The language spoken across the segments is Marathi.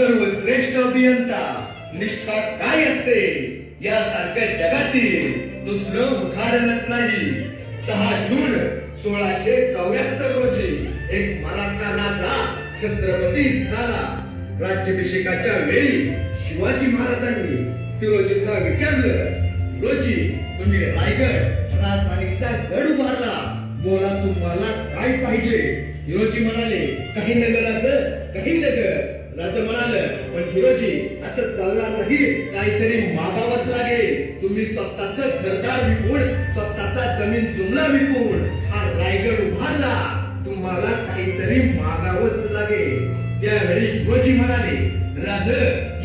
सर्वश्रेष्ठ अभियंता निष्ठा काय असते यासारख्या जगातील दुसरं उदाहरणच नाही. 6 जून 1674 रोजी एक मराठा राजा छत्रपती झाला. राज्याभिषेकाच्या वेळी शिवाजी महाराजांनी फिरोजींना विचारलं, फिरोजी तुम्ही रायगड राजधानीचा गड उभारला, बोला तुम्हाला काय पाहिजे? फिरोजी म्हणाले, काही नगराचं काही नगर. राजा म्हणाल, पण हिरोजी असं चालणार नाही, काहीतरी मागावंच लागेल. तुम्ही स्वतःच घरदार विकून स्वतःचा जमीन जुमला विकून हा रायगड उभारला, तुम्हाला काहीतरी मागावंच लागेल. त्यावेळी हिरोजी म्हणाले, राज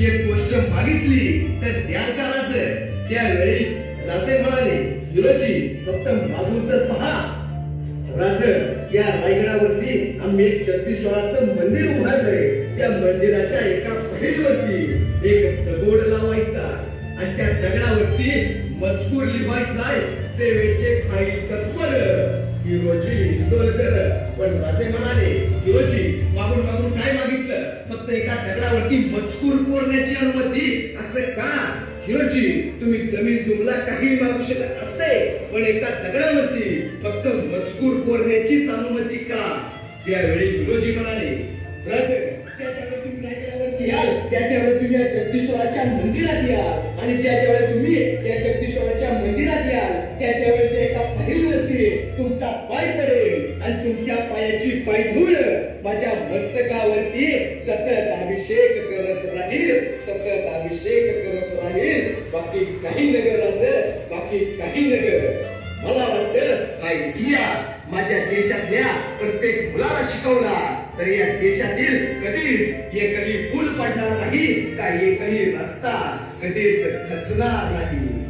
एक गोष्ट मागितली तर द्याल का राज? त्यावेळी राजे म्हणाले, हिरोजी फक्त मागून तर पहा. राज या रायगडावरती आम्ही एक जगदीश्वराचं मंदिर उभारलंय. त्या मंदिराच्या एका पहिलीवरती एक दगड लावायचा आणि त्या दगडावरती मजकूर लिहायचा, सेवेचे काही तत्पर. हिरोजी डोलकर. पण राजे म्हणाले, हिरोजी मागून मागून काय मागितलं? फक्त एका दगडावरती मजकूर कोरण्याची अनुमती. असं का? हिरोजी तुम्ही जमीन जुमला काही मागू शकत असते, पण एका दगडावरती फक्त मजकूर कोरण्याचीच अनुमती का? त्यावेळी हिरोजी म्हणाले, राजे ज्याच्यावेळी तुम्ही रायगडावरती याल त्याच्यावेळी तुम्ही या जगदीश्वराच्या मंदिरात याल, आणि ज्याच्यावेळी तुम्ही या जगदीश्वराच्या मंदिरात याल त्याच्यावेळी ते एका पहिलीवरती तुमचा पाय पडेल आणि तुमच्या पायाची पायधूळ माझ्या मस्तकावरती सतत अभिषेक करत राहील, सतत अभिषेक करत राहील. बाकी काही नगराचं, बाकी काही नगर. मला वाटतं हा इतिहास माझ्या देशातल्या प्रत्येक मुलाला शिकवला तर या देशातील कधीच एकही पूल पडणार नाही, का एकही रस्ता कधीच खचणार नाही.